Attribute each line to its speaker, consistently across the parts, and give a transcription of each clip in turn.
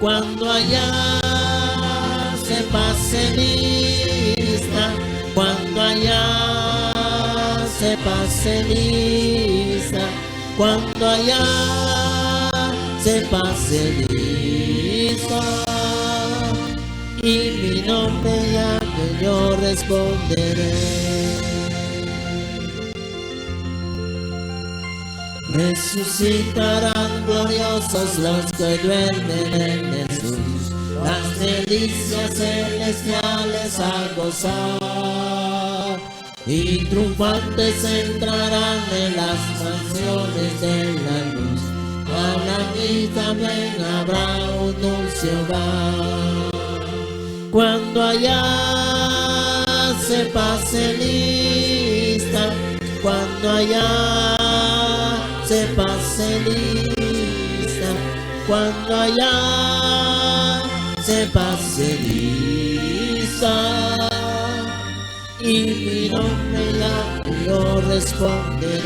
Speaker 1: Cuando allá se pase lista, cuando allá se pase lista, cuando allá se pase lista, y mi nombre llame, yo responderé. Resucitarán gloriosos los que duermen en Jesús, las delicias celestiales a gozar, y triunfantes entrarán en las mansiones de la luz. Para mí también habrá un dulce hogar. Cuando allá se pase lista, cuando allá se pase lista, cuando allá se pase lista, y mi nombre ya yo responderé.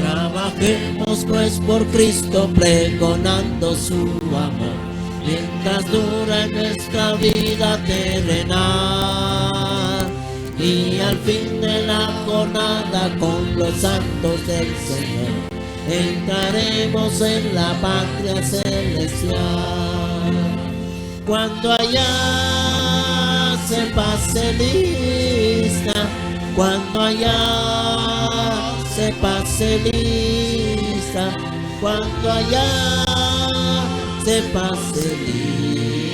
Speaker 1: Trabajemos pues por Cristo pregonando su amor, mientras dura nuestra vida terrenal, y al fin de la jornada con los santos del Señor entraremos en la patria celestial. Cuando allá se pase lista, cuando allá se pase lista, cuando allá se pase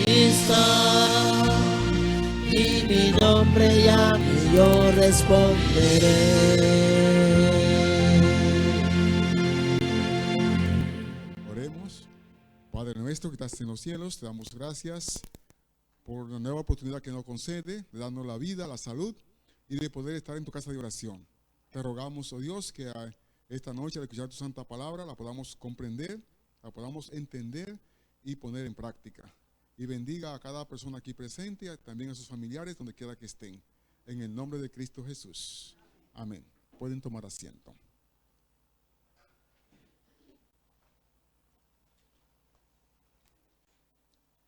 Speaker 1: lista, y mi nombre llame, yo responderé.
Speaker 2: Oremos. Padre nuestro que estás en los cielos, te damos gracias por la nueva oportunidad que nos concede de darnos la vida, la salud y de poder estar en tu casa de oración. Te rogamos, oh Dios, que esta noche al escuchar tu santa palabra la podamos comprender, la podamos entender y poner en práctica. Y bendiga a cada persona aquí presente, también a sus familiares, donde quiera que estén. En el nombre de Cristo Jesús. Amén. Pueden tomar asiento.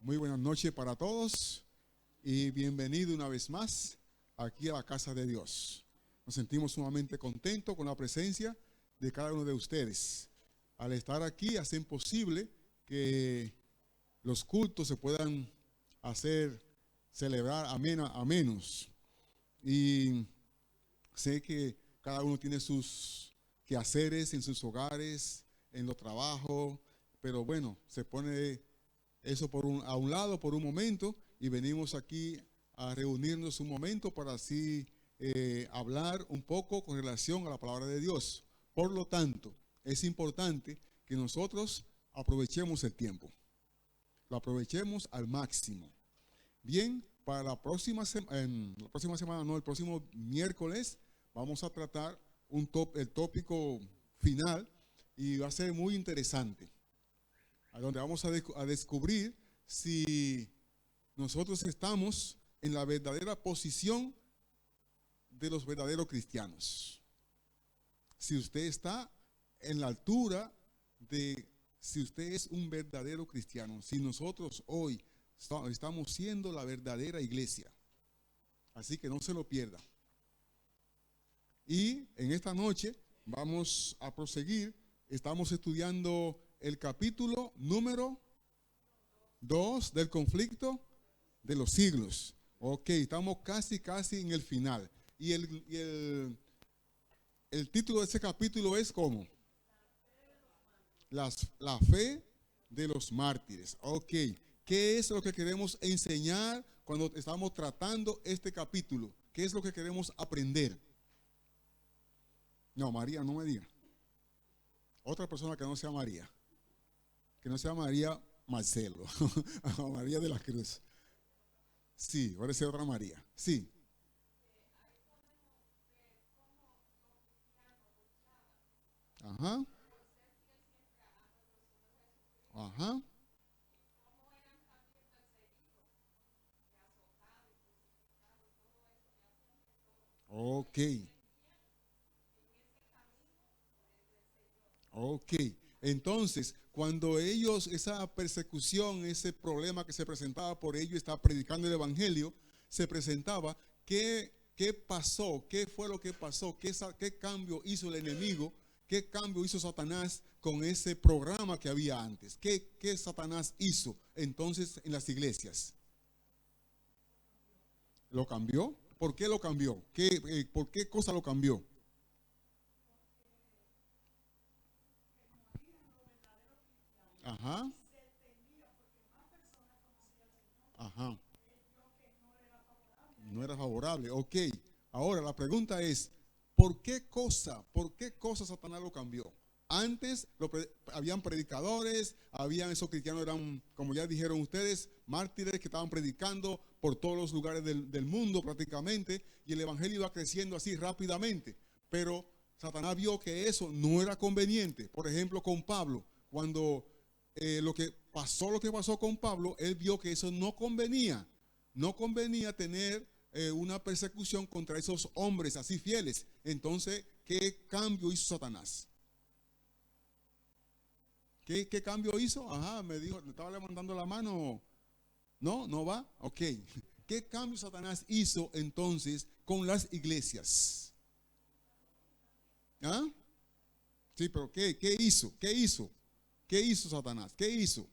Speaker 2: Muy buenas noches para todos y bienvenido una vez más aquí a la casa de Dios. Nos sentimos sumamente contentos con la presencia de cada uno de ustedes. Al estar aquí hacen posible que los cultos se puedan celebrar amenos. Y sé que cada uno tiene sus quehaceres en sus hogares, en los trabajos, pero bueno, se pone eso a un lado por un momento y venimos aquí a reunirnos un momento para así hablar un poco con relación a la palabra de Dios. Por lo tanto, es importante que nosotros aprovechemos el tiempo, lo aprovechemos al máximo. Bien, para el próximo miércoles vamos a tratar el tópico final y va a ser muy interesante, a donde vamos a descubrir si nosotros estamos en la verdadera posición de los verdaderos cristianos. Si usted está en la altura de si usted es un verdadero cristiano, si nosotros hoy estamos siendo la verdadera iglesia. Así que no se lo pierda. Y en esta noche vamos a proseguir. Estamos estudiando el capítulo número 2 del conflicto de los siglos. Ok, estamos casi en el final. Y el título de ese capítulo es ¿cómo? La fe de los mártires. Ok, ¿qué es lo que queremos enseñar cuando estamos tratando este capítulo? ¿Qué es lo que queremos aprender? No, María, no me diga. Otra persona que no sea María. Que no sea María Marcelo. María de la Cruz. Sí, ahora es otra María. Sí. Ajá. Ajá. Ok. Ok. Entonces, cuando ellos, esa persecución, ese problema que se presentaba por ellos, estaba predicando el evangelio, se presentaba, ¿qué pasó? ¿Qué fue lo que pasó? ¿Qué cambio hizo el enemigo? ¿Qué cambio hizo Satanás con ese programa que había antes? ¿Qué Satanás hizo entonces en las iglesias? ¿Lo cambió? ¿Por qué lo cambió? ¿Por qué cosa lo cambió? Ajá, ajá. No era favorable. Ok. Ahora la pregunta es, por qué cosa Satanás lo cambió? Antes habían predicadores, habían esos cristianos, eran, como ya dijeron ustedes, mártires que estaban predicando por todos los lugares del mundo prácticamente, y el evangelio iba creciendo así rápidamente. Pero Satanás vio que eso no era conveniente. Por ejemplo, con Pablo, cuando lo que pasó con Pablo, él vio que eso no convenía. No convenía tener una persecución contra esos hombres así fieles. Entonces, ¿qué cambio hizo Satanás? ¿Qué cambio hizo? Ajá, me dijo, me estaba levantando la mano. No, no va. Ok. ¿Qué cambio Satanás hizo entonces con las iglesias? ¿Ah? Sí, pero ¿qué hizo? ¿Qué hizo? ¿Qué hizo Satanás? ¿Qué hizo?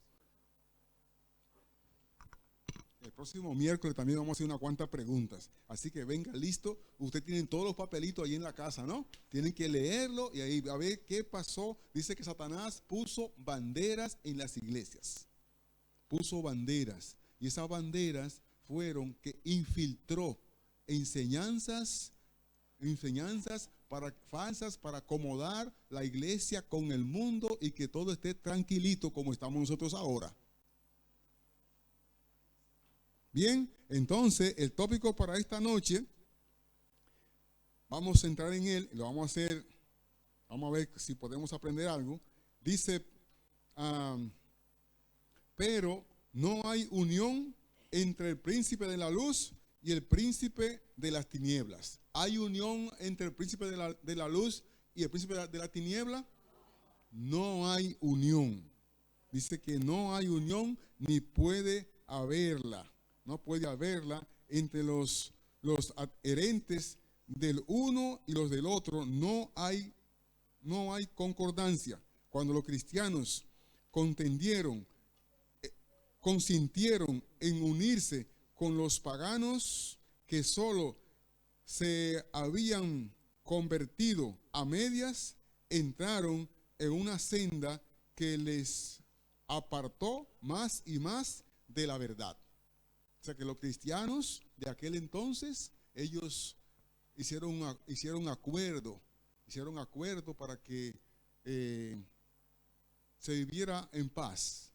Speaker 2: El próximo miércoles también vamos a hacer unas cuantas preguntas. Así que venga listo. Ustedes tienen todos los papelitos ahí en la casa, ¿no? Tienen que leerlo y ahí a ver qué pasó. Dice que Satanás puso banderas en las iglesias. Puso banderas. Y esas banderas fueron que infiltró enseñanzas falsas para acomodar la iglesia con el mundo y que todo esté tranquilito como estamos nosotros ahora. Bien, entonces el tópico para esta noche, vamos a entrar en él, lo vamos a hacer, vamos a ver si podemos aprender algo. Dice, pero no hay unión entre el príncipe de la luz y el príncipe de las tinieblas. ¿Hay unión entre el príncipe de la luz y el príncipe de la tiniebla? No hay unión. Dice que no hay unión ni puede haberla. No puede haberla entre los adherentes del uno y los del otro. No hay concordancia. Cuando los cristianos consintieron en unirse con los paganos que solo se habían convertido a medias, entraron en una senda que les apartó más y más de la verdad. O sea que los cristianos de aquel entonces, ellos hicieron acuerdo para que se viviera en paz.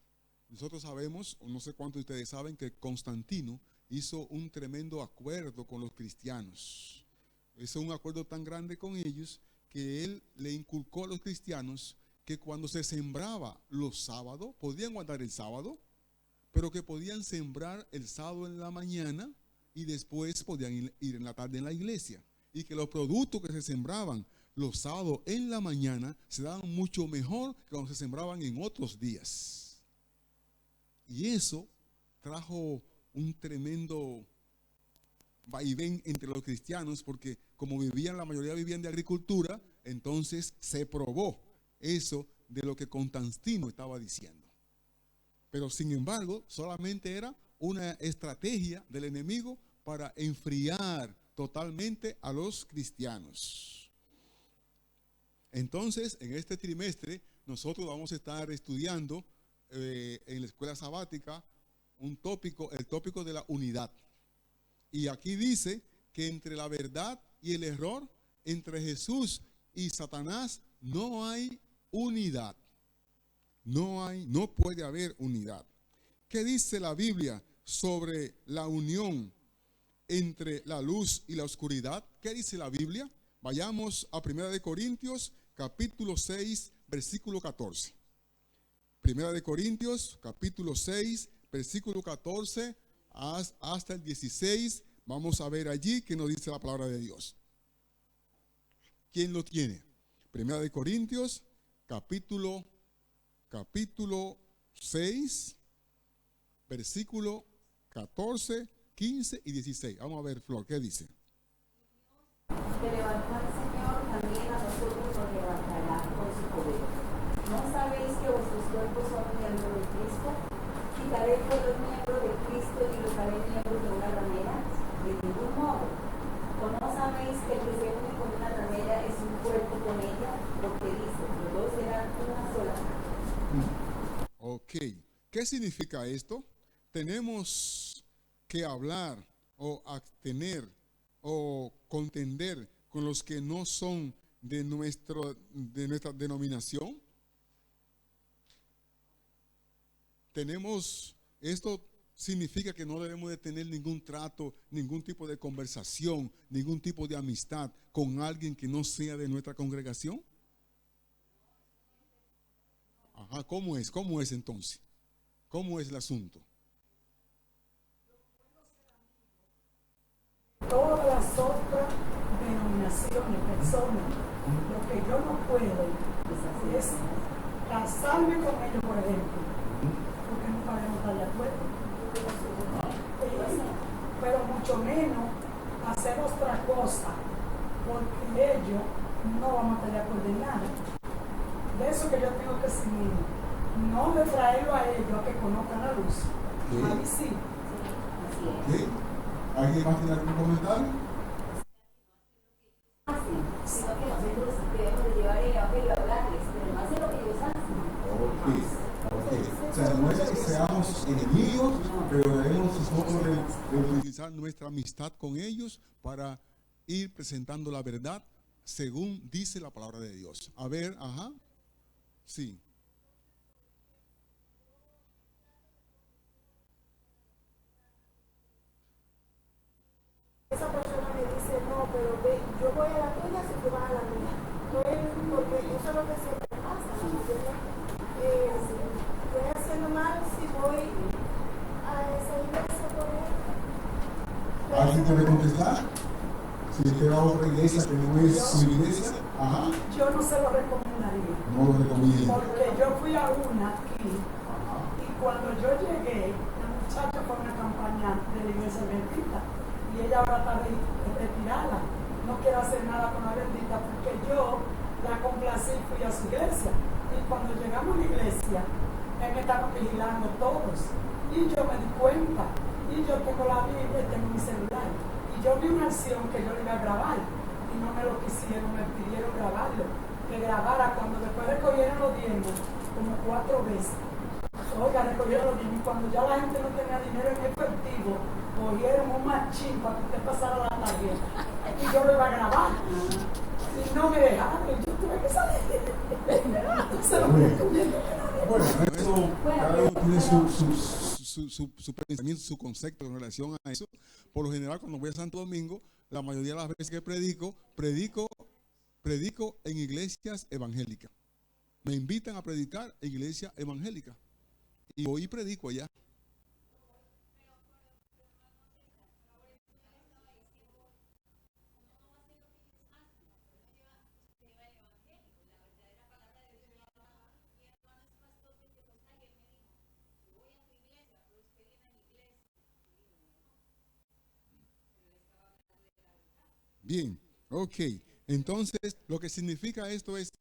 Speaker 2: Nosotros sabemos, no sé cuántos de ustedes saben, que Constantino hizo un tremendo acuerdo con los cristianos. Hizo un acuerdo tan grande con ellos que él le inculcó a los cristianos que cuando se sembraba los sábados, podían guardar el sábado, pero que podían sembrar el sábado en la mañana y después podían ir en la tarde en la iglesia. Y que los productos que se sembraban los sábados en la mañana se daban mucho mejor que cuando se sembraban en otros días. Y eso trajo un tremendo vaivén entre los cristianos, porque como la mayoría vivían de agricultura, entonces se probó eso de lo que Constantino estaba diciendo. Pero sin embargo, solamente era una estrategia del enemigo para enfriar totalmente a los cristianos. Entonces, en este trimestre, nosotros vamos a estar estudiando en la escuela sabática el tópico de la unidad. Y aquí dice que entre la verdad y el error, entre Jesús y Satanás, no hay unidad. No puede haber unidad. ¿Qué dice la Biblia sobre la unión entre la luz y la oscuridad? ¿Qué dice la Biblia? Vayamos a 1 Corintios capítulo 6, versículo 14. 1 Corintios capítulo 6, versículo 14 hasta el 16. Vamos a ver allí qué nos dice la palabra de Dios. ¿Quién lo tiene? Primera de Corintios, capítulo 6, versículo 14, 15 y 16. Vamos a ver, Flor, ¿qué dice?
Speaker 3: Que levantó al Señor, también a nosotros nos levantará con su poder. ¿No sabéis que vuestros cuerpos son miembros de Cristo? ¿Quitaré pues los miembros de Cristo y los haré miembros de una ramera? De ningún modo. ¿O no sabéis que el que se une con una ramera es un cuerpo con ella? Porque dice, los dos serán una sola carne.
Speaker 2: Ok, ¿qué significa esto? Tenemos que hablar o abstener o contender con los que no son de nuestra denominación. Esto significa que no debemos de tener ningún trato, ningún tipo de conversación, ningún tipo de amistad con alguien que no sea de nuestra congregación. Ajá, ¿cómo es entonces? ¿Cómo es el asunto?
Speaker 4: Todas las otras denominaciones, personas, lo que yo no puedo es casarme con ellos, por ejemplo, porque no podemos estar de acuerdo. Pero mucho menos hacer otra cosa, porque ellos no vamos a estar de acuerdo en nada. De eso que yo tengo que seguir, no de traerlo a ellos a que conozcan la luz. A mí sí.
Speaker 2: ¿Qué? ¿Alguien más tiene algún comentario?
Speaker 3: Sino que nosotros debemos de llevar el evangelio a hablarles, pero no hacer lo que ellos hacen.
Speaker 2: Ok. O sea, no es que seamos enemigos, pero debemos nosotros de utilizar nuestra amistad con ellos para ir presentando la verdad según dice la palabra de Dios. A ver, ajá. Sí.
Speaker 5: Esa persona me dice, no, pero ve, yo voy a la tuya si tú vas a la mía. Entonces, porque eso es lo que siempre pasa. Estoy haciendo mal si voy a esa iglesia por él.
Speaker 2: ¿Alguien quiere contestar? Si usted va a otra iglesia que no es su iglesia, ajá.
Speaker 4: Yo no se lo recomendaría.
Speaker 2: No lo recomiendo.
Speaker 4: Porque yo fui a una aquí y cuando yo llegué, la muchacha fue una campaña de la iglesia bendita y ella ahora está retirada. No quiere hacer nada con la bendita porque yo la complací y fui a su iglesia. Y cuando llegamos a la iglesia, me estaban vigilando todos. Y yo me di cuenta. Y yo tengo la Biblia y tengo mi celular. Y yo vi una acción que yo le iba a grabar. Y no me lo quisieron, me pidieron grabarlo. Que grabara cuando después recogieron los diezmos, como 4 veces. Oiga, recogieron los diezmos. Y cuando ya la gente no tenía dinero en efectivo, cogieron un machín para que usted pasara la tarjeta. Y yo lo iba a grabar. Y no me dejaron. Y yo tuve que salir. Se lo recomiendo.
Speaker 2: Bueno, eso, cada uno tiene su pensamiento, su concepto en relación a eso. Por lo general, cuando voy a Santo Domingo, la mayoría de las veces que predico en iglesias evangélicas. Me invitan a predicar en iglesias evangélicas. Y voy y predico allá. Bien, ok. Entonces, lo que significa esto es,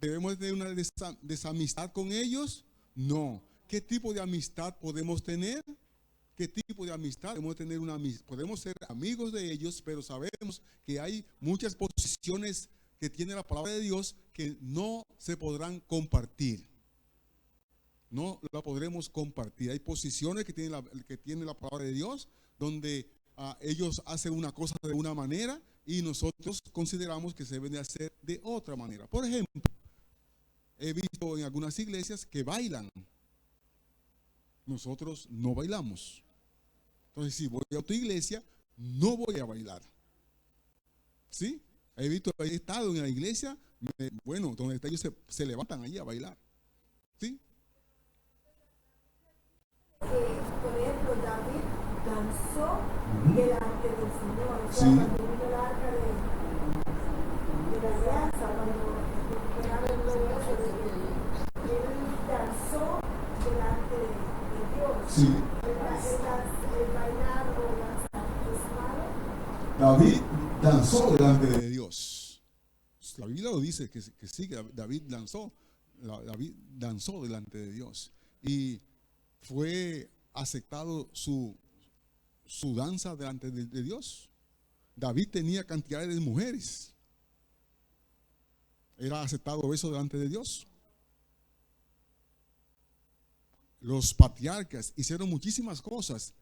Speaker 2: ¿debemos tener una desamistad con ellos? No. ¿Qué tipo de amistad podemos tener? ¿Qué tipo de amistad? Podemos ser amigos de ellos, pero sabemos que hay muchas posiciones que tiene la palabra de Dios que no se podrán compartir. No la podremos compartir. Hay posiciones que tiene la palabra de Dios donde ellos hacen una cosa de una manera y nosotros consideramos que se deben de hacer de otra manera. Por ejemplo, he visto en algunas iglesias que bailan. Nosotros no bailamos. Entonces, si voy a tu iglesia, no voy a bailar. ¿Sí? He estado en la iglesia, donde ellos se levantan allí a bailar. ¿Sí?
Speaker 5: Por ejemplo, David danzó delante del Señor. O sea,
Speaker 2: Sí.
Speaker 5: cuando vino el arca de de alianza, cuando hablan de eso, de que él danzó delante de Dios.
Speaker 2: Sí.
Speaker 5: El bailar o danzar es malo.
Speaker 2: David danzó delante de Dios. La Biblia lo dice que sí, que David danzó delante de Dios. Y fue aceptado su danza delante de Dios. David tenía cantidades de mujeres. ¿Era aceptado eso delante de Dios? Los patriarcas hicieron muchísimas cosas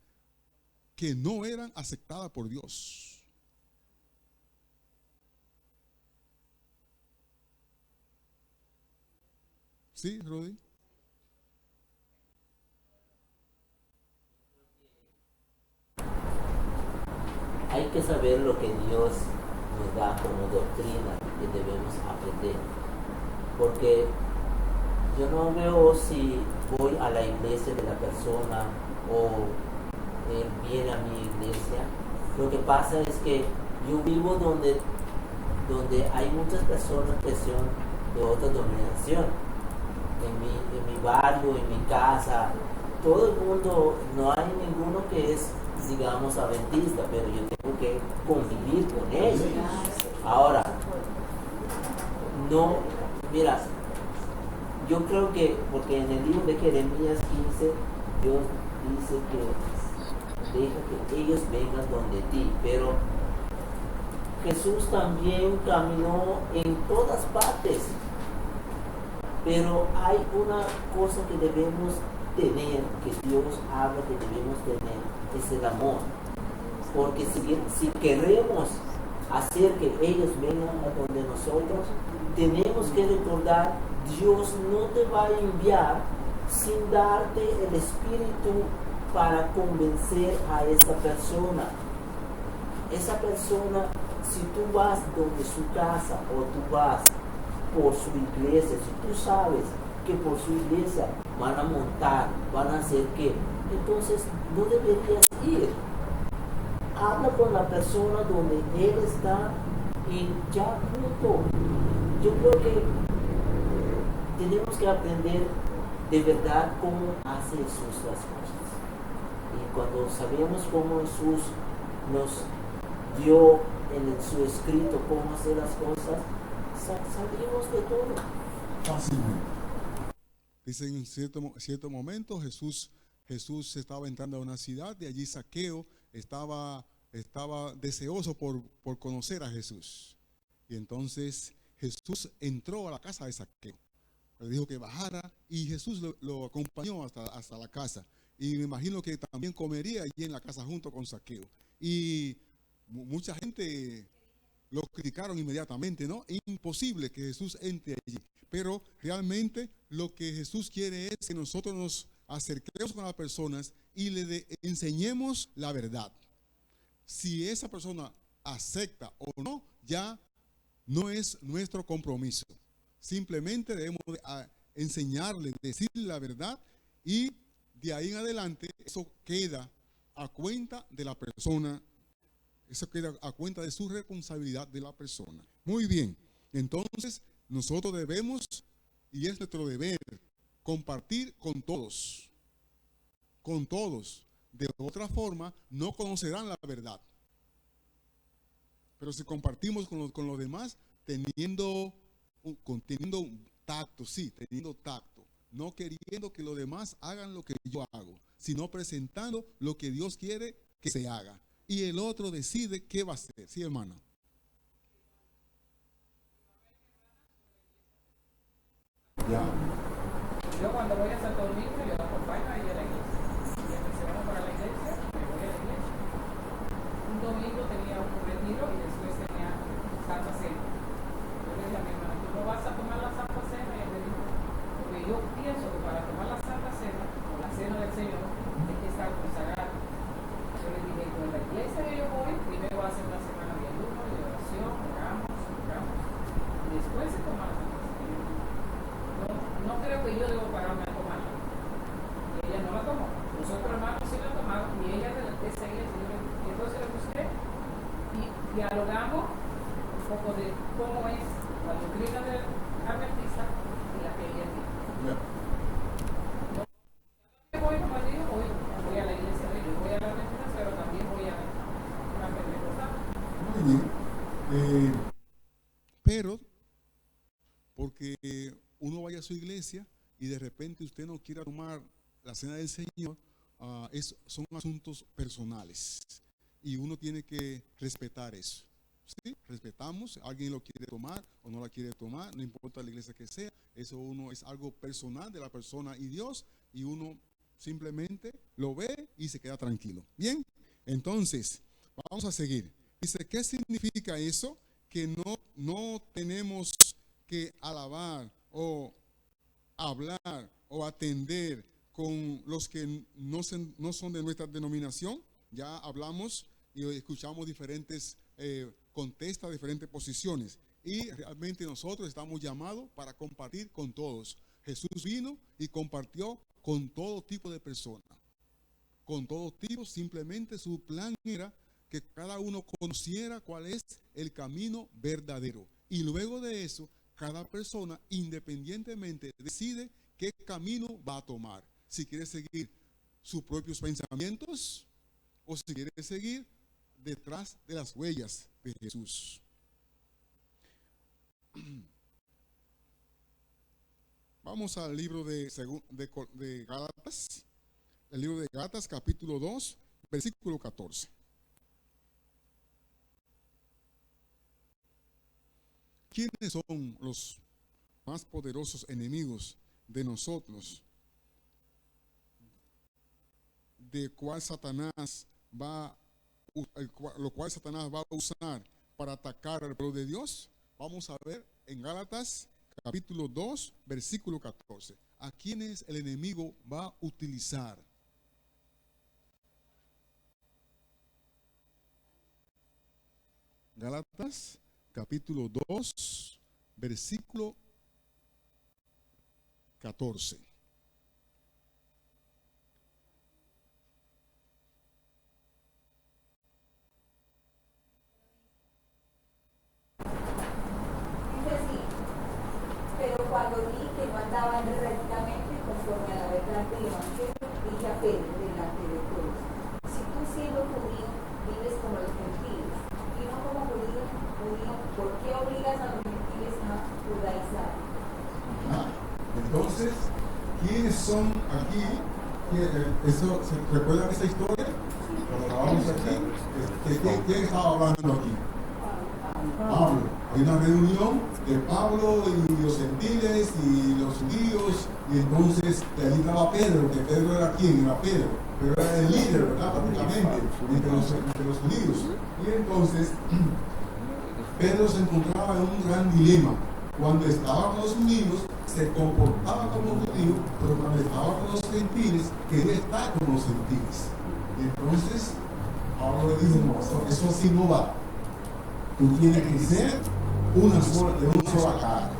Speaker 2: que no eran aceptadas por Dios. ¿Sí, Rudy?
Speaker 1: Hay que saber lo que Dios nos da como doctrina que debemos aprender. Porque yo no veo si voy a la iglesia de la persona o él viene a mi iglesia. Lo que pasa es que yo vivo donde hay muchas personas que son de otra denominación. En mi barrio, en mi casa, todo el mundo, no hay ninguno que es, digamos, adventista, pero yo tengo que convivir con ellos. Ahora, no, mira, yo creo que, porque en el libro de Jeremías 15, Dios dice que deja que ellos vengan donde ti, pero Jesús también caminó en todas partes. Pero hay una cosa que debemos tener, que Dios habla que debemos tener, es el amor. Porque si queremos hacer que ellos vengan a donde nosotros, tenemos que recordar, Dios no te va a enviar sin darte el Espíritu para convencer a esa persona. Esa persona, si tú vas donde su casa o tú vas por su iglesia, si tú sabes que por su iglesia van a montar, van a hacer qué, entonces no deberías ir. Habla con la persona donde él está y ya punto. Yo creo que tenemos que aprender de verdad cómo hace Jesús las cosas. Y cuando sabemos cómo Jesús nos dio en su escrito cómo hacer las cosas, salimos de todo.
Speaker 2: Fácilmente. Dice en cierto momento Jesús estaba entrando a una ciudad y allí Zaqueo estaba deseoso por conocer a Jesús. Y entonces Jesús entró a la casa de Zaqueo. Le dijo que bajara y Jesús lo acompañó hasta la casa. Y me imagino que también comería allí en la casa junto con Zaqueo. Y mucha gente lo criticaron inmediatamente, ¿no? Imposible que Jesús entre allí. Pero realmente lo que Jesús quiere es que nosotros nos acerquemos con las personas y le enseñemos la verdad. Si esa persona acepta o no, ya no es nuestro compromiso. Simplemente debemos enseñarle, decirle la verdad y de ahí en adelante eso queda a cuenta de la persona. Eso queda a cuenta de su responsabilidad de la persona. Muy bien, entonces nosotros debemos, y es nuestro deber, compartir con todos. Con todos. De otra forma, no conocerán la verdad. Pero si compartimos con los demás, teniendo tacto, sí, teniendo tacto. No queriendo que los demás hagan lo que yo hago, sino presentando lo que Dios quiere que se haga. Y el otro decide qué va a hacer. ¿Sí, hermana? Ya.
Speaker 6: Yo cuando voy a Santo Domingo, yo acompaño a ella a la iglesia. Y empezamos para la iglesia, me voy a la iglesia. Un domingo tenía un retiro y después tenía Santa Cena. Yo le dije a mi hermana, ¿tú no vas a tomar la Santa Cena? Y ella me dijo, porque yo pienso que para tomar la Santa Cena, o la Cena del Señor, hay que estar consagrado. Yo le dije, con la iglesia que yo voy, primero va a ser una semana de ayuno, de oración, oramos, y después se toma la Santa Cena. No creo que yo debo pararme a tomarla. Y ella no la tomó. Los otros hermanos sí la tomaron y ella de esa iglesia. Y entonces le busqué y dialogamos poco de cómo es la doctrina del adventista y la que ella tiene. Voy, como digo, voy a la iglesia de ellos, voy a la adventista, pero también voy a la pentecostal.
Speaker 2: Muy bien. Pero, porque uno vaya a su iglesia y de repente usted no quiera tomar la cena del Señor, son asuntos personales y uno tiene que respetar eso. ¿Sí? Respetamos, alguien lo quiere tomar o no la quiere tomar, no importa la iglesia que sea, eso es algo personal de la persona y Dios, y uno simplemente lo ve y se queda tranquilo. Bien, entonces vamos a seguir. Dice, ¿qué significa eso? Que no tenemos que alabar o hablar o atender con los que no son de nuestra denominación. Ya hablamos y escuchamos diferentes contestas, diferentes posiciones. Y realmente nosotros estamos llamados para compartir con todos. Jesús vino y compartió con todo tipo de personas. Con todo tipo, simplemente su plan era que cada uno conociera cuál es el camino verdadero. Y luego de eso, cada persona independientemente decide qué camino va a tomar. Si quiere seguir sus propios pensamientos o si quiere seguir detrás de las huellas de Jesús. Vamos al libro de Gálatas, el libro de Gálatas capítulo 2, versículo 14. ¿Quiénes son los más poderosos enemigos de nosotros? Lo cual Satanás va a usar para atacar al pueblo de Dios. Vamos a ver en Gálatas capítulo 2, versículo 14. ¿A quiénes el enemigo va a utilizar? Gálatas capítulo 2, versículo 14.
Speaker 3: Dice así, pero cuando vi que no andaban rectamente conforme a la verdad del Evangelio, dije a Pedro delante de todos, si tú siendo judío vives como los gentiles y no como judío, ¿por qué obligas a los gentiles a judaizar?
Speaker 2: Entonces, ¿quiénes son aquí? ¿Se recuerdan esa historia? Cuando estábamos aquí, ¿quién estaba hablando aquí? Pablo. Hay una reunión de Pablo y los gentiles y los judíos, y entonces ahí estaba Pedro, que Pedro era quién, era Pedro, pero era el líder, ¿verdad? Prácticamente, entre los judíos. Y entonces Pedro se encontraba en un gran dilema. Cuando estaba con los judíos, se comportaba como judío, pero cuando estaba con los gentiles, quería estar con los gentiles. Y entonces Pablo le dijo, no, eso así no va. Tú tienes que ser de una sola cara.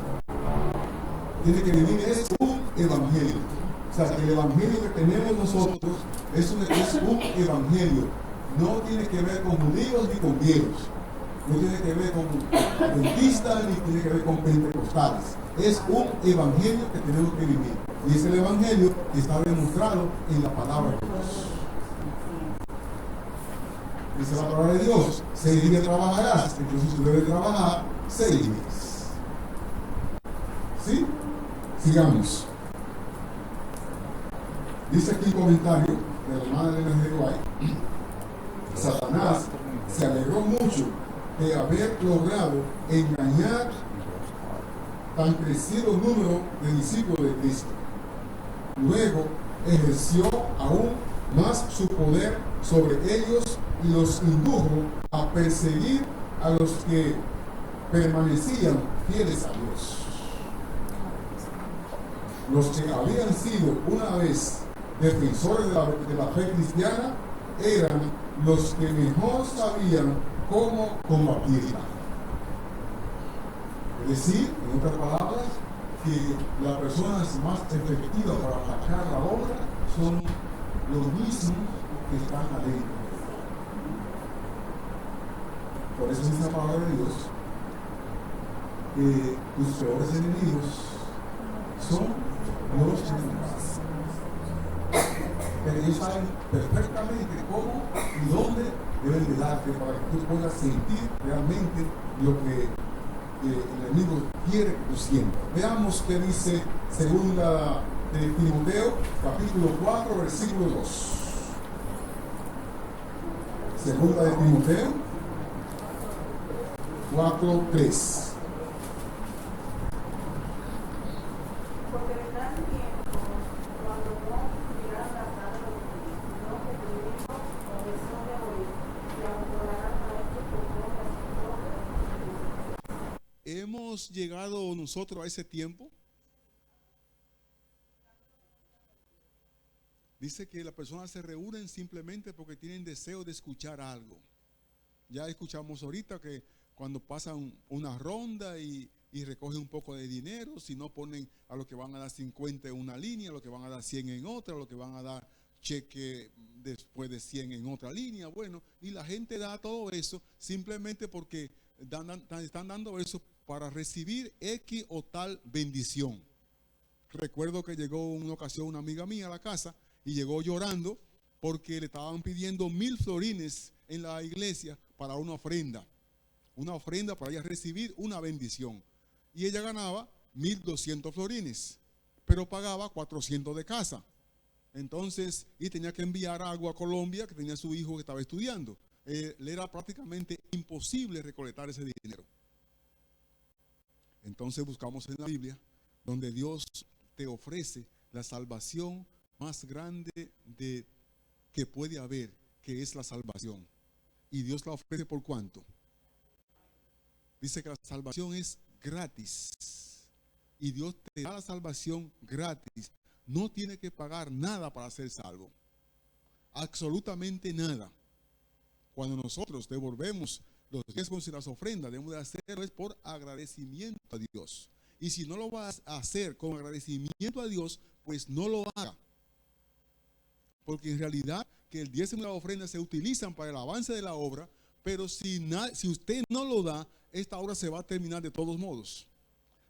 Speaker 2: Tiene que vivir es un evangelio. O sea, que el evangelio que tenemos nosotros es un evangelio. No tiene que ver con judíos ni con griegos. No tiene que ver con adventistas ni tiene que ver con pentecostales. Es un evangelio que tenemos que vivir. Y es el evangelio que está demostrado en la palabra de Dios. Dice la palabra de Dios, 6 días trabajarás, entonces tú debes trabajar 6 días. ¿Sí? Sigamos. Dice aquí un comentario de la hermana Elena de Guay. Satanás se alegró mucho de haber logrado engañar tan crecido número de discípulos de Cristo. Luego ejerció aún más su poder sobre ellos y los indujo a perseguir a los que permanecían fieles a Dios. Los que habían sido una vez defensores de la fe cristiana eran los que mejor sabían cómo combatirla. Es decir, en otras palabras, que las personas más efectivas para atacar la obra son los mismos que están adentro. Por eso dice la palabra de Dios que tus peores enemigos son los enemigos. Pero ellos saben perfectamente cómo y dónde deben de darte para que tú puedas sentir realmente lo que el enemigo quiere que tú sientas. Veamos qué dice segunda de Timoteo, capítulo 4, versículo 2. Segunda de Timoteo 4, 3.
Speaker 3: Porque vendrán tiempos cuando no cumplirán la palabra de Dios, sino que primero con deseo de oír, se adorarán a estos por propias.
Speaker 2: ¿Hemos llegado nosotros a ese tiempo? Dice que las personas se reúnen simplemente porque tienen deseo de escuchar algo. Ya escuchamos ahorita que cuando pasan una ronda y recogen un poco de dinero, si no ponen a lo que van a dar 50 en una línea, a lo que van a dar 100 en otra, a lo que van a dar cheque después de 100 en otra línea. Bueno, y la gente da todo eso simplemente porque están dando eso para recibir X o tal bendición. Recuerdo que llegó una ocasión una amiga mía a la casa y llegó llorando porque le estaban pidiendo 1000 florines en la iglesia para una ofrenda para ella recibir una bendición. Y ella ganaba 1200 florines, pero pagaba 400 de casa. Entonces, y tenía que enviar algo a Colombia, que tenía su hijo que estaba estudiando. Le era prácticamente imposible recolectar ese dinero. Entonces buscamos en la Biblia, donde Dios te ofrece la salvación más grande que puede haber, que es la salvación. Y Dios la ofrece ¿por cuánto? Dice que la salvación es gratis. Y Dios te da la salvación gratis. No tiene que pagar nada para ser salvo. Absolutamente nada. Cuando nosotros devolvemos los diezmos y las ofrendas, debemos de hacerlo es por agradecimiento a Dios. Y si no lo vas a hacer con agradecimiento a Dios, pues no lo haga. Porque en realidad que el diezmo y la ofrenda se utilizan para el avance de la obra, pero si usted no lo da, esta obra se va a terminar de todos modos.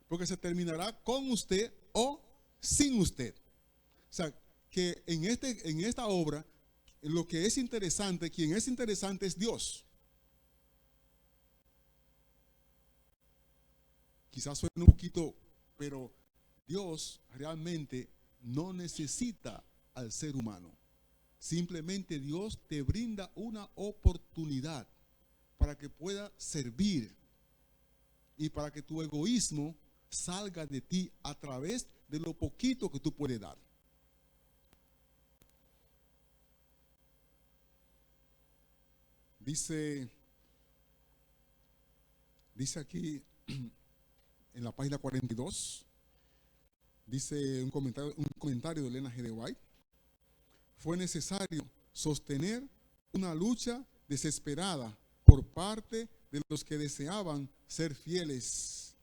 Speaker 2: Porque se terminará con usted o sin usted. O sea, que en esta obra, lo que es interesante, quien es interesante es Dios. Quizás suene un poquito, pero Dios realmente no necesita al ser humano. Simplemente Dios te brinda una oportunidad para que pueda servir y para que tu egoísmo salga de ti a través de lo poquito que tú puedes dar. Dice aquí en la página 42, dice un comentario de Elena G. de White: fue necesario sostener una lucha desesperada por parte de los que deseaban ser fieles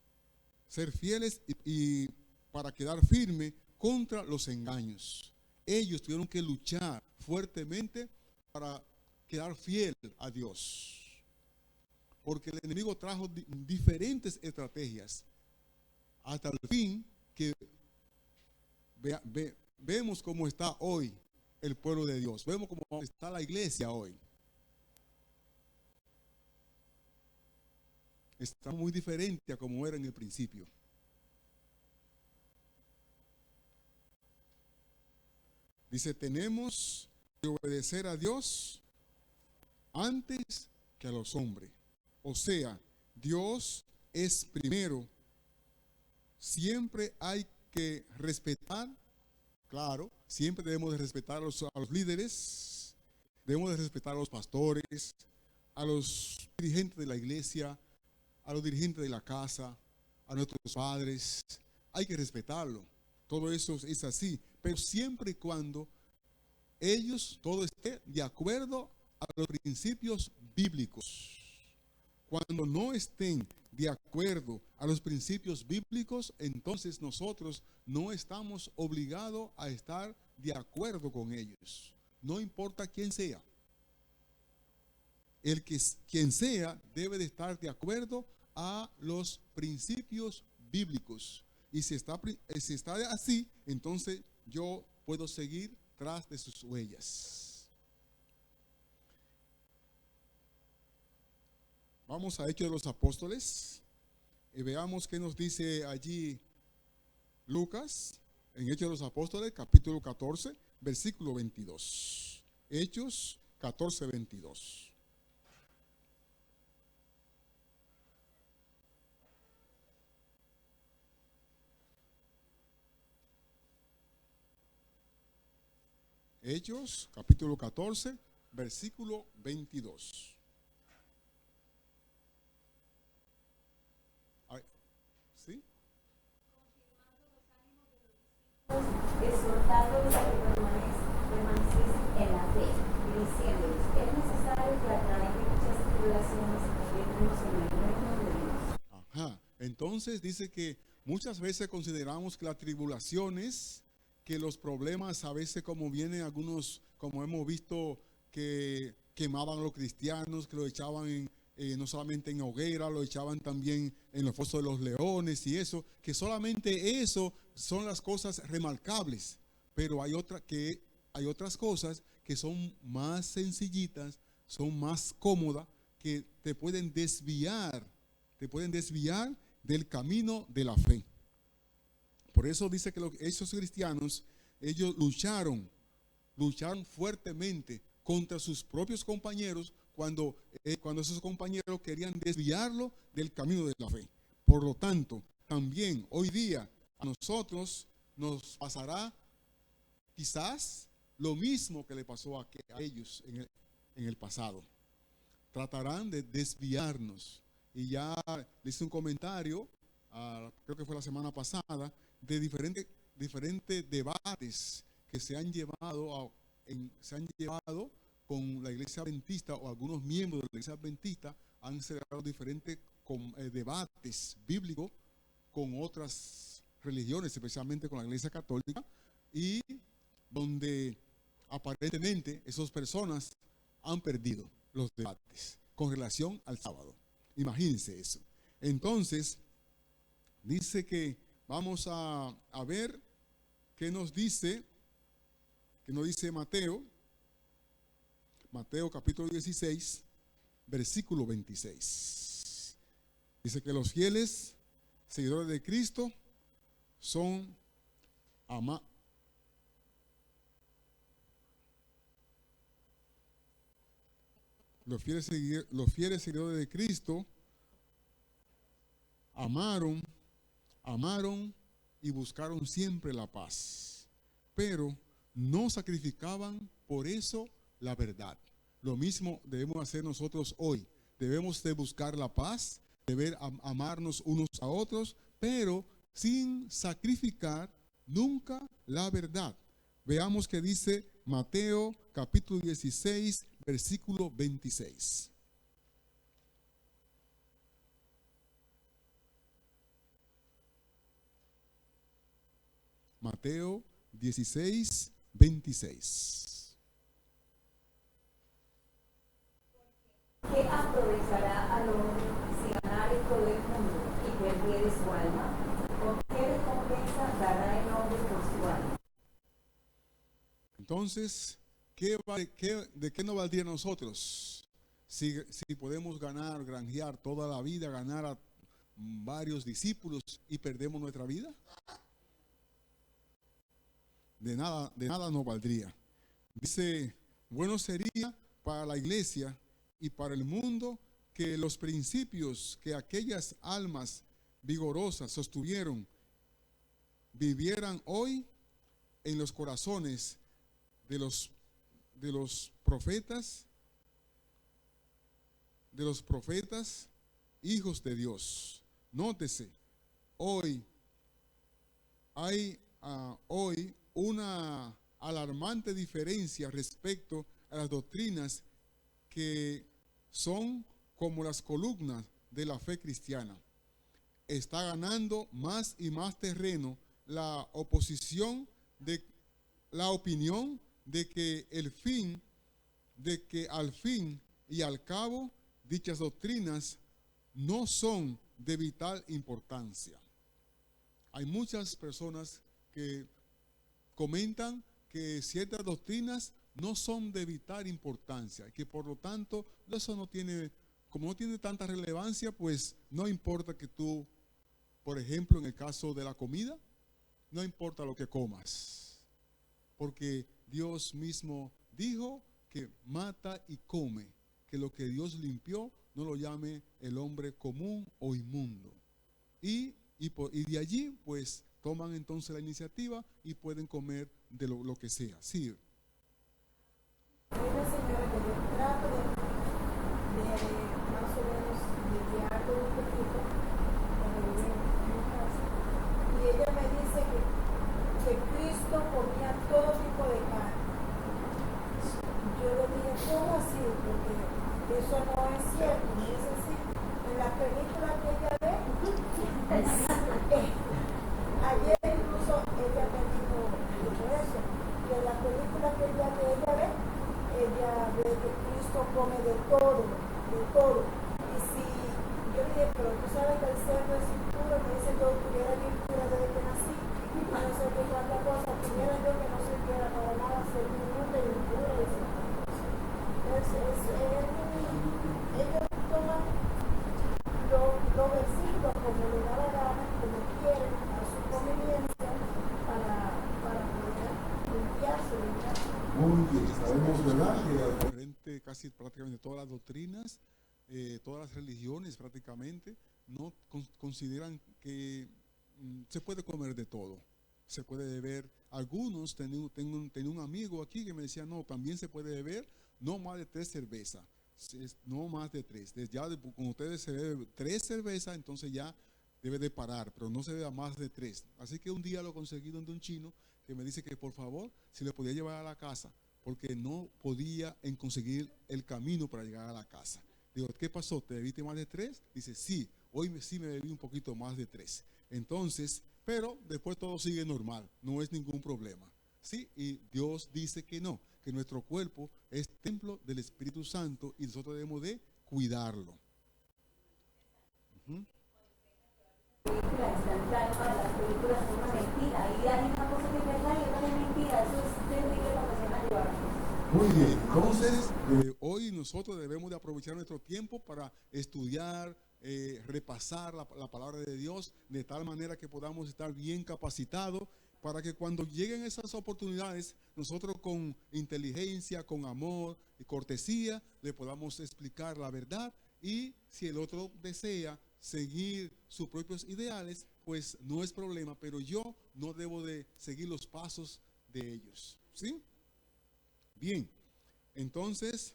Speaker 2: y para quedar firme contra los engaños. Ellos tuvieron que luchar fuertemente para quedar fiel a Dios, porque el enemigo trajo diferentes estrategias hasta el fin que vemos cómo está hoy el pueblo de Dios, vemos cómo está la iglesia hoy. Está muy diferente a como era en el principio. Dice, tenemos que obedecer a Dios antes que a los hombres. O sea, Dios es primero. Siempre hay que respetar, claro, siempre debemos de respetar a los líderes, debemos de respetar a los pastores, a los dirigentes de la iglesia, a los dirigentes de la casa, a nuestros padres. Hay que respetarlo. Todo eso es así, pero siempre y cuando ellos todo esté de acuerdo a los principios bíblicos. Cuando no estén de acuerdo a los principios bíblicos, entonces nosotros no estamos obligados a estar de acuerdo con ellos. No importa quién sea. Quien sea debe de estar de acuerdo a los principios bíblicos. Y si está así, entonces yo puedo seguir tras de sus huellas. Vamos a Hechos de los Apóstoles y veamos qué nos dice allí Lucas, en Hechos de los Apóstoles, capítulo 14, versículo 22. Hechos 14, 22. Hechos, capítulo 14, versículo 22. ¿Sí?
Speaker 3: Exhortándolos a que permaneciesen en la fe, y diciéndoles: es necesario que a través de muchas tribulaciones entremos en el reino de Dios.
Speaker 2: Ajá. Entonces dice que muchas veces consideramos que las tribulaciones, que los problemas a veces, como vienen algunos, como hemos visto, que quemaban a los cristianos, que lo echaban no solamente en hoguera, lo echaban también en los fosos de los leones y eso, que solamente eso son las cosas remarcables, pero hay otras cosas que son más sencillitas, son más cómodas, que te pueden desviar del camino de la fe. Por eso dice que esos cristianos, ellos lucharon fuertemente contra sus propios compañeros cuando esos compañeros querían desviarlo del camino de la fe. Por lo tanto, también hoy día a nosotros nos pasará quizás lo mismo que le pasó a ellos en el pasado. Tratarán de desviarnos. Y ya le hice un comentario, creo que fue la semana pasada, de diferentes debates que se han llevado con la iglesia adventista, o algunos miembros de la iglesia adventista han celebrado diferentes debates bíblicos con otras religiones, especialmente con la iglesia católica, y donde aparentemente esas personas han perdido los debates con relación al sábado. Imagínense eso. Entonces, dice que vamos a ver qué nos dice Mateo capítulo 16, versículo 26. Dice que los fieles seguidores de Cristo son los fieles seguidores de Cristo amaron y buscaron siempre la paz, pero no sacrificaban por eso la verdad. Lo mismo debemos hacer nosotros hoy. Debemos de buscar la paz, amarnos unos a otros, pero sin sacrificar nunca la verdad. Veamos qué dice Mateo capítulo 16, versículo 26. Mateo 16, 26.
Speaker 3: ¿Qué aprovechará al hombre si ganare todo el mundo y perdiere su alma? ¿O qué recompensa dará el hombre por su alma?
Speaker 2: Entonces, ¿de qué nos valdría a nosotros si podemos granjear toda la vida, ganar a varios discípulos y perdemos nuestra vida? De nada nos valdría. Dice, bueno sería para la iglesia y para el mundo que los principios que aquellas almas vigorosas sostuvieron vivieran hoy en los corazones de los profetas, hijos de Dios. Nótese, hoy hay una alarmante diferencia respecto a las doctrinas que son como las columnas de la fe cristiana. Está ganando más y más terreno la opinión de que al fin y al cabo dichas doctrinas no son de vital importancia. Hay muchas personas que comentan que ciertas doctrinas no son de vital importancia, que por lo tanto eso no tiene, como no tiene tanta relevancia, pues no importa que tú, por ejemplo, en el caso de la comida, no importa lo que comas, porque Dios mismo dijo que mata y come, que lo que Dios limpió no lo llame el hombre común o inmundo. Y de allí pues toman entonces la iniciativa y pueden comer de lo que sea. Sí.
Speaker 5: Hay una señora que yo trato de más o menos de guiarlo un poquito cuando vive en mi casa, y ella me dice que Cristo comía todo tipo de carne. Yo le dije, ¿cómo así? Porque eso no es cierto, no es así. En la película que ella ve, ayer incluso ella me dijo eso, que en la película que ella ve, ella ve que Cristo come de todo, de todo. Y si yo le dije, pero tú sabes que el cerdo es impuro, me dice, yo tuviera bien pura desde que nací, y no sé qué tanta cosa, tuviera yo que no sintiera para nada ser inmunda y impura. Ellos toman los versículos como le da la gana, como quieren, a su conveniencia, para poder limpiarse.
Speaker 2: Muy bien, sabemos, ¿verdad?, que casi prácticamente todas las doctrinas, todas las religiones prácticamente, no consideran que se puede comer de todo. Se puede beber, algunos, tenía un amigo aquí que me decía, no, también se puede beber no más de 3 cervezas, no más de 3. Ya cuando ustedes se beben 3 cervezas, entonces ya debe de parar, pero no se beba más de 3. Así que un día lo conseguí donde un chino que me dice que por favor, si le podía llevar a la casa, porque no podía conseguir el camino para llegar a la casa. Digo, ¿qué pasó? ¿Te bebiste más de 3? Dice, sí, hoy sí me bebí un poquito más de 3. Entonces, pero después todo sigue normal, no es ningún problema. Sí, y Dios dice que no, que nuestro cuerpo es templo del Espíritu Santo y nosotros debemos de cuidarlo.
Speaker 3: Las películas son una mentira, y hay una cosa que es verdad y otra que es mentira, eso es terrible para personas llevarlo.
Speaker 2: Muy bien, entonces hoy nosotros debemos de aprovechar nuestro tiempo para estudiar, repasar la palabra de Dios de tal manera que podamos estar bien capacitados para que cuando lleguen esas oportunidades, nosotros con inteligencia, con amor y cortesía, le podamos explicar la verdad, y si el otro desea seguir sus propios ideales, pues no es problema, pero yo no debo de seguir los pasos de ellos. ¿Sí? Bien, entonces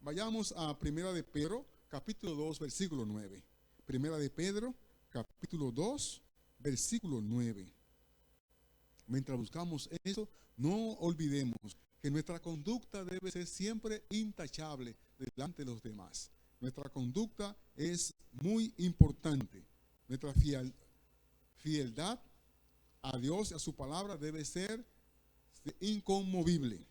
Speaker 2: vayamos a Primera de Pedro, capítulo 2, versículo 9. Primera de Pedro, capítulo 2, versículo 9. Mientras buscamos eso, no olvidemos que nuestra conducta debe ser siempre intachable delante de los demás. Nuestra conducta es muy importante. Nuestra fieldad a Dios y a su palabra debe ser inconmovible.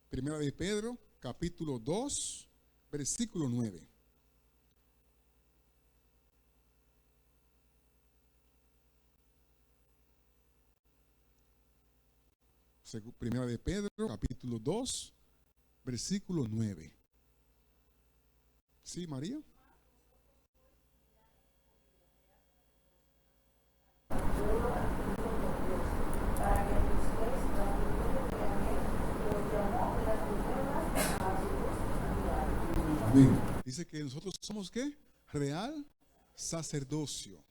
Speaker 2: Primera de Pedro, capítulo 2, versículo 9. Primera de Pedro, capítulo 2, versículo 9. ¿Sí, María? Amén. Dice que nosotros somos ¿qué? Real sacerdocio.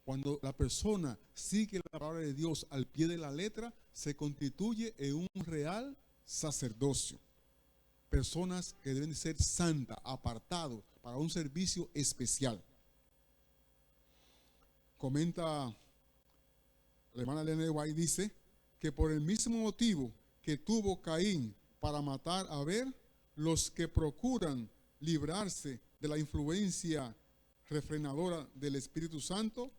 Speaker 2: Cuando la persona sigue la palabra de Dios al pie de la letra, se constituye en un real sacerdocio. Personas que deben ser santas, apartados para un servicio especial. Comenta la hermana Elena White, dice que por el mismo motivo que tuvo Caín para matar a Abel, los que procuran librarse de la influencia refrenadora del Espíritu Santo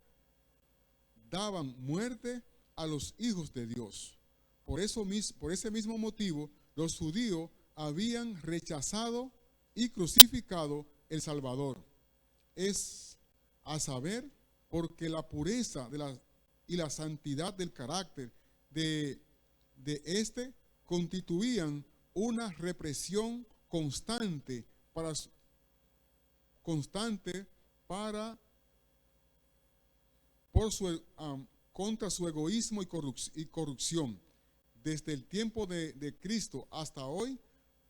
Speaker 2: daban muerte a los hijos de Dios. Por ese mismo motivo, los judíos habían rechazado y crucificado el Salvador, es a saber, porque la pureza y la santidad del carácter de éste constituían una represión constante contra su egoísmo y corrupción. Desde el tiempo de Cristo hasta hoy,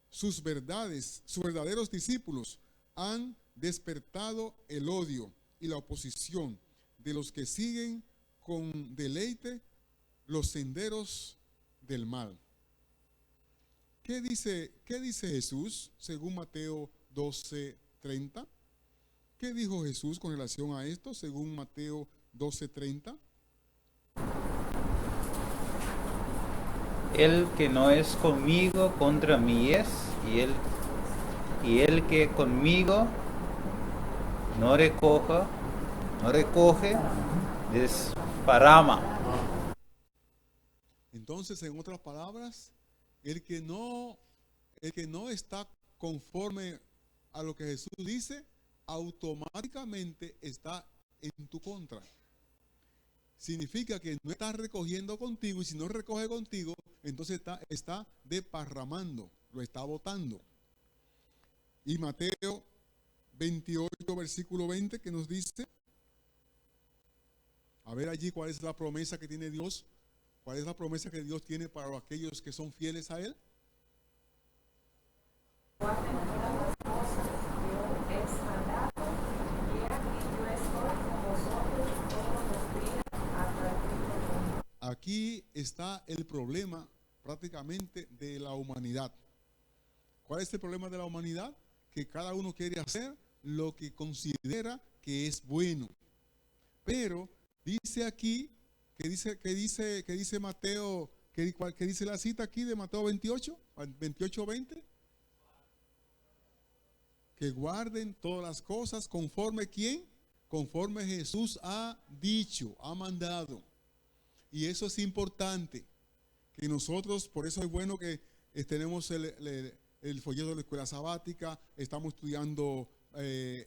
Speaker 2: sus verdaderos discípulos han despertado el odio y la oposición de los que siguen con deleite los senderos del mal. ¿Qué dice Jesús según Mateo 12:30? ¿Qué dijo Jesús con relación a esto según Mateo 12:30?
Speaker 7: El que no es conmigo contra mí es, y el que conmigo no recoge, desparrama.
Speaker 2: Entonces, en otras palabras, el que no está conforme a lo que Jesús dice, automáticamente está en tu contra. Significa que no está recogiendo contigo, y si no recoge contigo, entonces está desparramando, lo está botando. Y Mateo 28, versículo 20, que nos dice, a ver allí cuál es la promesa que tiene Dios, cuál es la promesa que Dios tiene para aquellos que son fieles a Él. Aquí está el problema prácticamente de la humanidad. ¿Cuál es el problema de la humanidad? Que cada uno quiere hacer lo que considera que es bueno. Pero dice aquí, que dice Mateo, que dice la cita aquí de Mateo 28:20, que guarden todas las cosas conforme ¿quién? Conforme Jesús ha dicho, ha mandado. Y eso es importante, que nosotros, por eso es bueno que tenemos el folleto de la escuela sabática, estamos estudiando el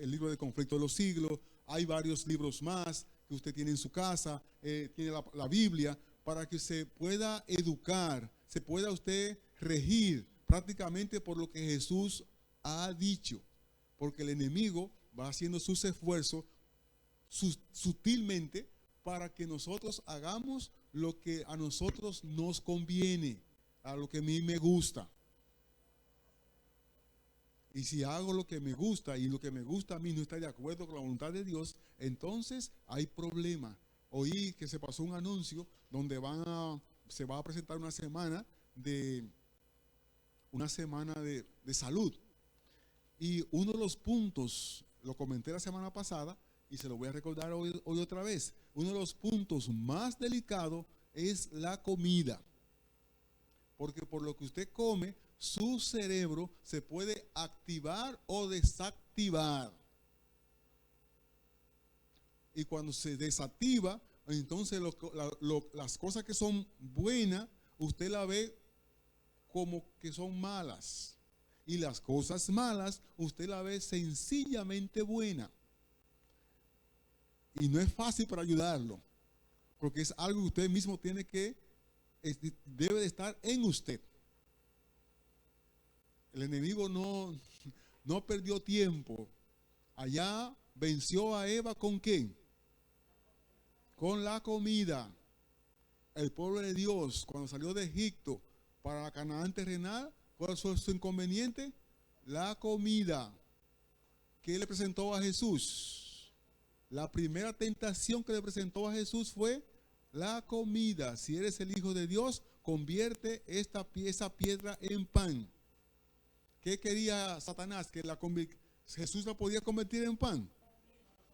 Speaker 2: libro de conflicto de los siglos, hay varios libros más que usted tiene en su casa, tiene la Biblia, para que se pueda educar, se pueda usted regir prácticamente por lo que Jesús ha dicho, porque el enemigo va haciendo sus esfuerzos sutilmente para que nosotros hagamos lo que a nosotros nos conviene, a lo que a mí me gusta. Y si hago lo que me gusta y lo que me gusta a mí no está de acuerdo con la voluntad de Dios, entonces hay problema. Oí que se pasó un anuncio donde se va a presentar una semana de salud. Y uno de los puntos, lo comenté la semana pasada y se lo voy a recordar hoy otra vez, uno de los puntos más delicados es la comida. Porque por lo que usted come, su cerebro se puede activar o desactivar. Y cuando se desactiva, entonces las cosas que son buenas, usted la ve como que son malas. Y las cosas malas, usted la ve sencillamente buena. Y no es fácil para ayudarlo, porque es algo que usted mismo debe de estar en usted. El enemigo no perdió tiempo. Allá venció a Eva ¿con quién? Con la comida. El pueblo de Dios, cuando salió de Egipto para Canaán terrenal, ¿cuál fue su inconveniente? La comida. ¿Qué le presentó a Jesús? La primera tentación que le presentó a Jesús fue la comida. Si eres el Hijo de Dios, convierte esa piedra en pan. ¿Qué quería Satanás? ¿Que Jesús la podía convertir en pan?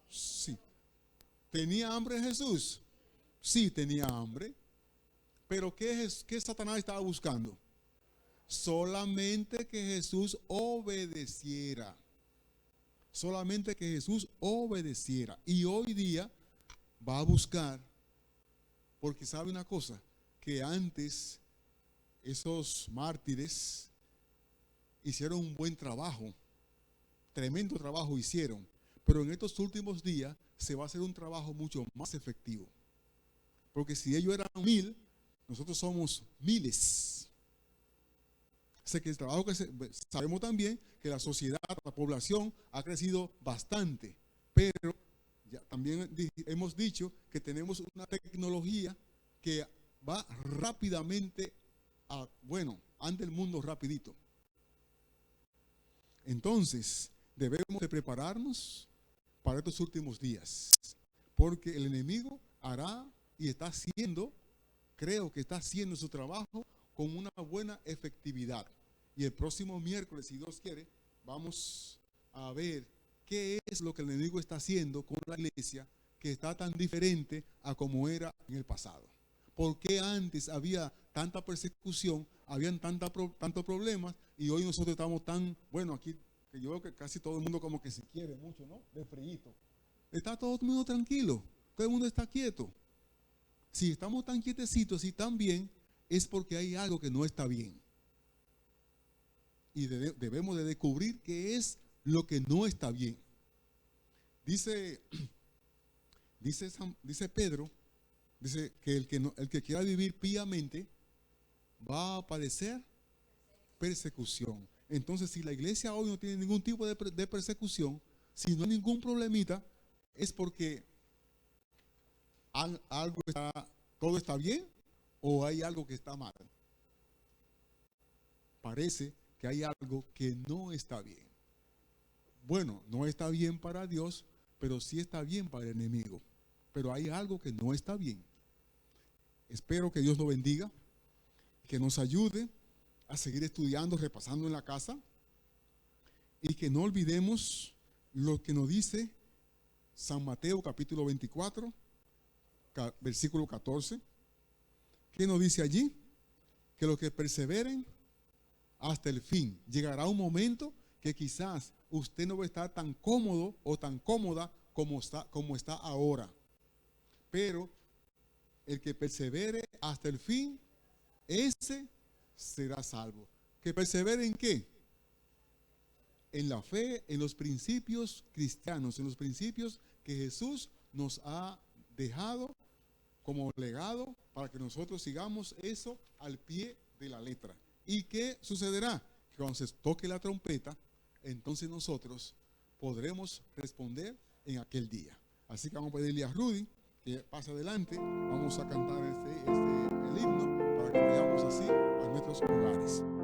Speaker 2: Sí. ¿Tenía hambre Jesús? Sí, tenía hambre. Pero ¿qué Satanás estaba buscando? Solamente que Jesús obedeciera. Solamente que Jesús obedeciera. Y hoy día va a buscar, porque sabe una cosa, que antes esos mártires hicieron un buen trabajo. tremendo trabajo hicieron, pero en estos últimos días se va a hacer un trabajo mucho más efectivo. Porque si ellos eran 1000, nosotros somos miles. Sé que el trabajo sabemos también que la sociedad, la población ha crecido bastante, pero ya también hemos dicho que tenemos una tecnología que va rápidamente ante el mundo rapidito. Entonces, debemos de prepararnos para estos últimos días, porque el enemigo hará y está haciendo, creo que está haciendo su trabajo con una buena efectividad. Y el próximo miércoles, si Dios quiere, vamos a ver qué es lo que el enemigo está haciendo con la iglesia, que está tan diferente a como era en el pasado. ¿Por qué antes había tanta persecución, habían tantos problemas, y hoy nosotros estamos tan, aquí, que yo veo que casi todo el mundo como que se quiere mucho, ¿no? De freíto. Está todo el mundo tranquilo, todo el mundo está quieto. Si estamos tan quietecitos y tan bien, es porque hay algo que no está bien. Y debemos de descubrir qué es lo que no está bien. Dice Pedro, dice que el que quiera vivir piamente va a padecer persecución. Entonces, si la iglesia hoy no tiene ningún tipo de persecución, si no hay ningún problemita, es porque todo está bien o hay algo que está mal. Parece que hay algo que no está bien. Bueno, no está bien para Dios, pero sí está bien para el enemigo. Pero hay algo que no está bien. Espero que Dios nos bendiga, que nos ayude a seguir estudiando, repasando en la casa, y que no olvidemos lo que nos dice San Mateo capítulo 24, versículo 14. ¿Qué nos dice allí? Que los que perseveren hasta el fin. Llegará un momento que quizás usted no va a estar tan cómodo o tan cómoda como está ahora. Pero el que persevere hasta el fin, ese será salvo. ¿Que persevere en qué? En la fe, en los principios cristianos, en los principios que Jesús nos ha dejado como legado para que nosotros sigamos eso al pie de la letra. ¿Y qué sucederá? Que cuando se toque la trompeta, entonces nosotros podremos responder en aquel día. Así que vamos a pedirle a Rudy que pase adelante. Vamos a cantar el himno para que vayamos así a nuestros hogares.